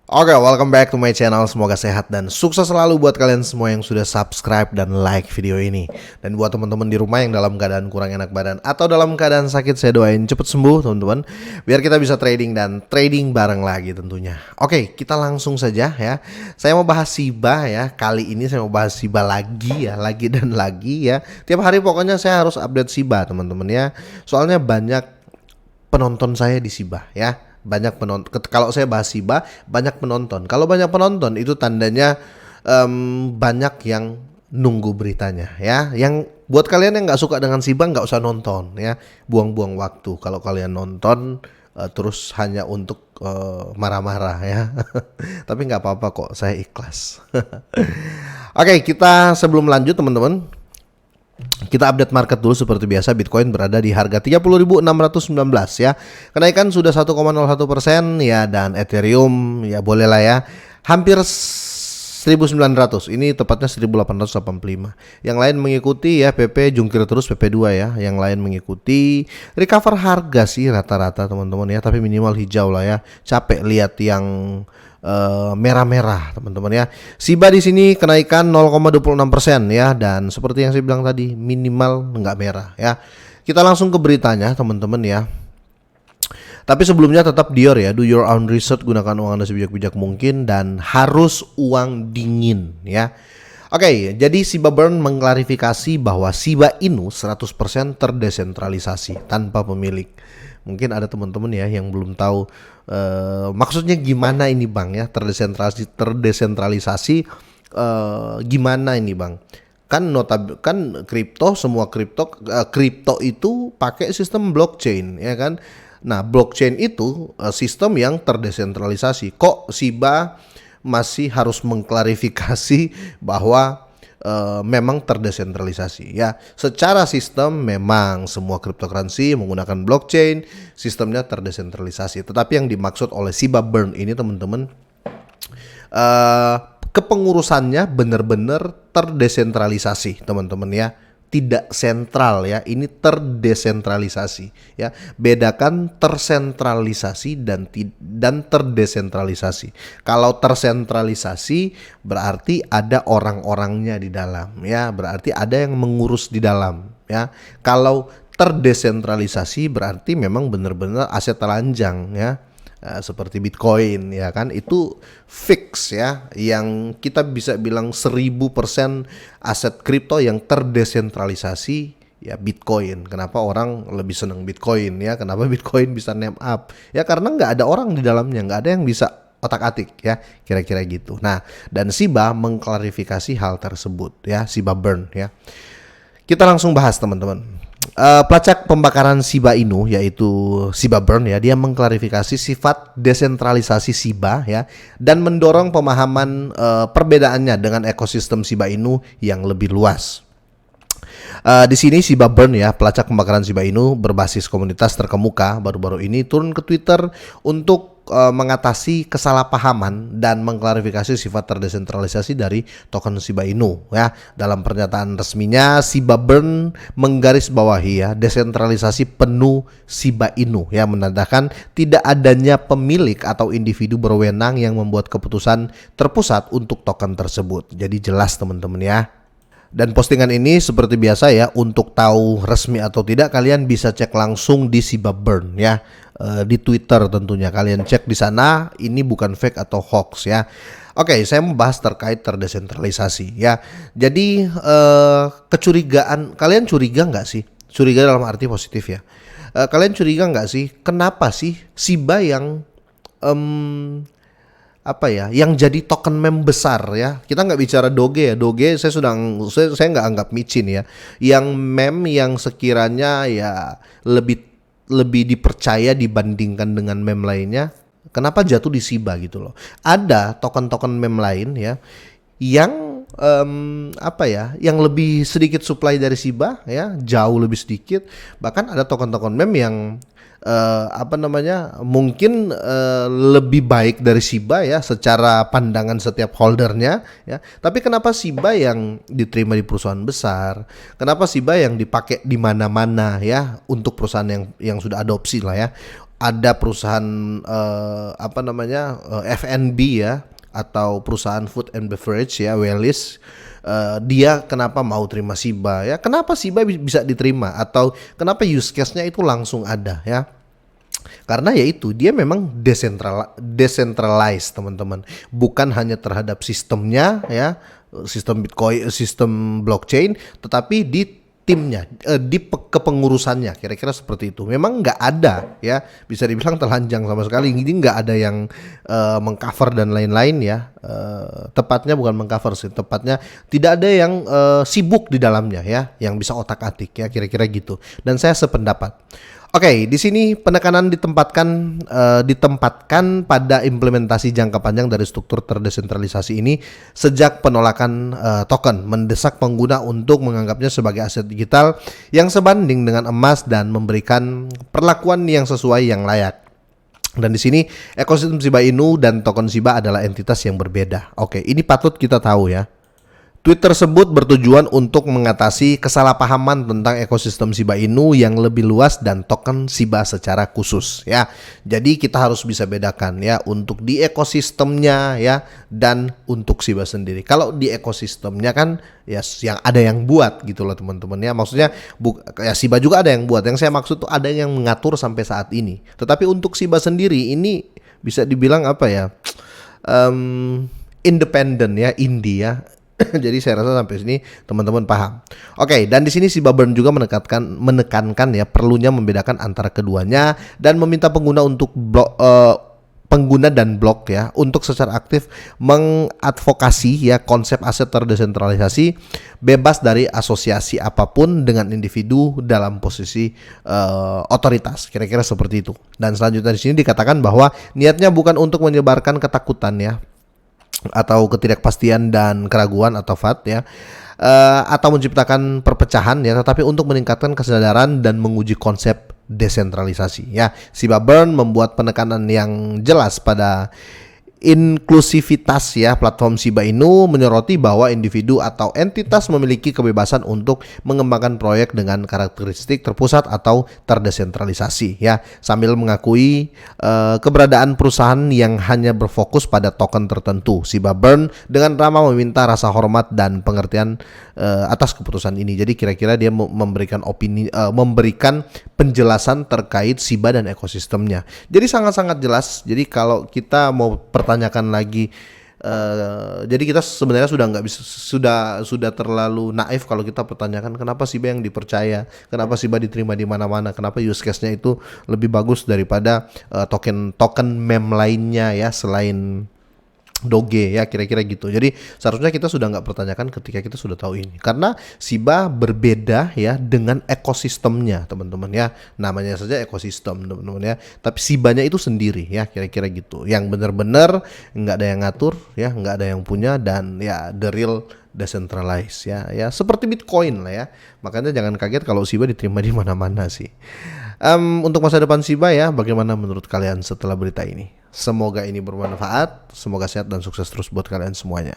Oke, welcome back to my channel. Semoga sehat dan sukses selalu buat kalian semua yang sudah subscribe dan like video ini. Dan buat teman-teman di rumah yang dalam keadaan kurang enak badan atau dalam keadaan sakit, saya doain cepet sembuh teman-teman, biar kita bisa trading dan trading bareng lagi tentunya. Oke, kita langsung saja ya. Saya mau bahas Shiba ya. Kali ini saya mau bahas Shiba lagi ya, lagi dan lagi ya. Tiap hari pokoknya saya harus update Shiba teman-teman ya. Soalnya banyak penonton saya di Shiba ya. Banyak penonton. Kalau saya bahas Shiba, banyak penonton. Kalau banyak penonton itu tandanya banyak yang nunggu beritanya ya. Yang buat kalian yang nggak suka dengan Shiba nggak usah nonton ya. Buang-buang waktu. Kalau kalian nonton terus hanya untuk marah-marah ya. Tapi nggak apa-apa kok, saya ikhlas. Oke, kita sebelum lanjut teman-teman, kita update market dulu seperti biasa. Bitcoin berada di harga 30.619 ya. Kenaikan sudah 1,01% ya, dan Ethereum ya bolehlah ya. Hampir 1.900. Ini tepatnya 1.885. Yang lain mengikuti ya, PP jungkir terus PP2 ya. Yang lain mengikuti recover harga sih rata-rata teman-teman ya, tapi minimal hijau lah ya. Capek lihat yang merah-merah teman-teman ya. Shiba di sini kenaikan 0,26% ya, dan seperti yang saya bilang tadi minimal nggak merah ya. Kita langsung ke beritanya teman-teman ya. Tapi sebelumnya tetap Dior ya, do your own research, gunakan uang Anda sebijak-bijak mungkin dan harus uang dingin ya. Oke, jadi Shiba Burn mengklarifikasi bahwa Shiba Inu 100% terdesentralisasi tanpa pemilik. Mungkin ada teman-teman ya yang belum tahu maksudnya gimana ini Bang ya, terdesentralisasi gimana ini Bang? Kan kripto, semua kripto itu pakai sistem blockchain ya kan. Nah, blockchain itu sistem yang terdesentralisasi. Kok Shiba masih harus mengklarifikasi bahwa memang terdesentralisasi ya. Secara sistem memang semua cryptocurrency menggunakan blockchain, sistemnya terdesentralisasi. Tetapi yang dimaksud oleh Shiba Burn ini teman-teman, kepengurusannya benar-benar terdesentralisasi teman-teman ya. Tidak sentral ya, ini terdesentralisasi ya. Bedakan tersentralisasi dan terdesentralisasi. Kalau tersentralisasi berarti ada orang-orangnya di dalam ya, berarti ada yang mengurus di dalam ya. Kalau terdesentralisasi berarti memang benar-benar aset telanjang ya. Seperti Bitcoin ya kan, itu fix ya, yang kita bisa bilang 1000% aset kripto yang terdesentralisasi ya Bitcoin. Kenapa orang lebih senang Bitcoin ya, kenapa Bitcoin bisa name up ya, karena nggak ada orang di dalamnya, nggak ada yang bisa otak-atik ya, kira-kira gitu. Nah, dan Shiba mengklarifikasi hal tersebut ya, Shiba Burn ya. Kita langsung bahas teman-teman. Pelacak pembakaran Shiba Inu yaitu Shiba Burn ya, dia mengklarifikasi sifat desentralisasi Shiba ya, dan mendorong pemahaman perbedaannya dengan ekosistem Shiba Inu yang lebih luas. Di sini Shiba Burn ya, pelacak pembakaran Shiba Inu berbasis komunitas terkemuka, baru-baru ini turun ke Twitter untuk mengatasi kesalahpahaman dan mengklarifikasi sifat terdesentralisasi dari token Shiba Inu ya. Dalam pernyataan resminya, Shiba Burn menggarisbawahi ya, desentralisasi penuh Shiba Inu ya, menandakan tidak adanya pemilik atau individu berwenang yang membuat keputusan terpusat untuk token tersebut. Jadi jelas teman-teman ya. Dan postingan ini seperti biasa ya, untuk tahu resmi atau tidak kalian bisa cek langsung di Shiba Burn ya, di Twitter tentunya. Kalian cek di sana, ini bukan fake atau hoax ya. Oke, saya mau bahas terkait terdesentralisasi ya. Jadi kecurigaan, kalian curiga nggak sih? Curiga dalam arti positif ya. Kalian curiga nggak sih, kenapa sih Shiba yang yang jadi token meme besar ya. Kita nggak bicara Doge ya. Doge saya nggak anggap micin ya. Yang meme yang sekiranya ya lebih dipercaya dibandingkan dengan meme lainnya, kenapa jatuh di Shiba gitu loh. Ada token-token meme lain ya yang yang lebih sedikit supply dari Shiba ya, jauh lebih sedikit. Bahkan ada token-token meme yang mungkin lebih baik dari Shiba ya secara pandangan setiap holdernya ya. Tapi kenapa Shiba yang diterima di perusahaan besar? Kenapa Shiba yang dipakai di mana-mana ya untuk perusahaan yang sudah adopsi lah ya? ada perusahaan F&B ya, atau perusahaan food and beverage ya, Wellis, dia kenapa mau terima SIBA ya? Kenapa SIBA bisa diterima, atau kenapa use case-nya itu langsung ada ya? Karena yaitu dia memang decentralized teman-teman, bukan hanya terhadap sistemnya ya, sistem Bitcoin, sistem blockchain, tetapi di timnya, di kepengurusannya, kira-kira seperti itu. Memang nggak ada ya, bisa dibilang telanjang sama sekali. Ini nggak ada yang mengcover dan lain-lain ya. Tepatnya bukan mengcover sih, tepatnya tidak ada yang sibuk di dalamnya ya, yang bisa otak-atik ya, kira-kira gitu. Dan saya sependapat. Oke, di sini penekanan ditempatkan pada implementasi jangka panjang dari struktur terdesentralisasi ini sejak penolakan token, mendesak pengguna untuk menganggapnya sebagai aset digital yang sebanding dengan emas dan memberikan perlakuan yang sesuai yang layak. Dan di sini ekosistem Shiba Inu dan token Shiba adalah entitas yang berbeda. Oke, ini patut kita tahu ya. Tweet tersebut bertujuan untuk mengatasi kesalahpahaman tentang ekosistem Shiba Inu yang lebih luas dan token Shiba secara khusus ya. Jadi kita harus bisa bedakan ya, untuk di ekosistemnya ya, dan untuk Shiba sendiri. Kalau di ekosistemnya kan ya yang ada yang buat gitu loh teman-teman ya. Maksudnya ya Shiba juga ada yang buat. Yang saya maksud tuh ada yang mengatur sampai saat ini. Tetapi untuk Shiba sendiri ini bisa dibilang apa ya? Independen ya, indie ya. Jadi saya rasa sampai sini teman-teman paham. Oke, dan di sini si Babern juga menekankan ya perlunya membedakan antara keduanya dan meminta pengguna untuk pengguna dan blok ya untuk secara aktif mengadvokasi ya konsep aset terdesentralisasi bebas dari asosiasi apapun dengan individu dalam posisi otoritas, kira-kira seperti itu. Dan selanjutnya di sini dikatakan bahwa niatnya bukan untuk menyebarkan ketakutan ya, atau ketidakpastian dan keraguan atau FAT ya, atau menciptakan perpecahan ya, tetapi untuk meningkatkan kesadaran dan menguji konsep desentralisasi ya. Si Babern membuat penekanan yang jelas pada inklusivitas ya platform Shiba Inu, menyoroti bahwa individu atau entitas memiliki kebebasan untuk mengembangkan proyek dengan karakteristik terpusat atau terdesentralisasi ya, sambil mengakui keberadaan perusahaan yang hanya berfokus pada token tertentu. Shiba Burn dengan ramah meminta rasa hormat dan pengertian atas keputusan ini. Jadi kira-kira dia memberikan opini, memberikan penjelasan terkait Shiba dan ekosistemnya. Jadi sangat-sangat jelas. Jadi kalau kita mau pertanyakan lagi, jadi kita sebenarnya sudah nggak bisa, sudah terlalu naif kalau kita pertanyakan kenapa Shiba yang dipercaya, kenapa Shiba diterima di mana-mana, kenapa use case-nya itu lebih bagus daripada token meme lainnya ya selain Doge ya, kira-kira gitu. Jadi seharusnya kita sudah nggak pertanyakan ketika kita sudah tahu ini, karena Shiba berbeda ya dengan ekosistemnya teman-teman ya, namanya saja ekosistem teman-teman ya, tapi Shibanya itu sendiri ya, kira-kira gitu, yang benar-benar nggak ada yang ngatur ya, nggak ada yang punya, dan ya the real decentralized ya, ya seperti Bitcoin lah ya. Makanya jangan kaget kalau Shiba diterima di mana-mana sih. Untuk masa depan Shiba ya, bagaimana menurut kalian setelah berita ini? Semoga ini bermanfaat, semoga sehat dan sukses terus buat kalian semuanya.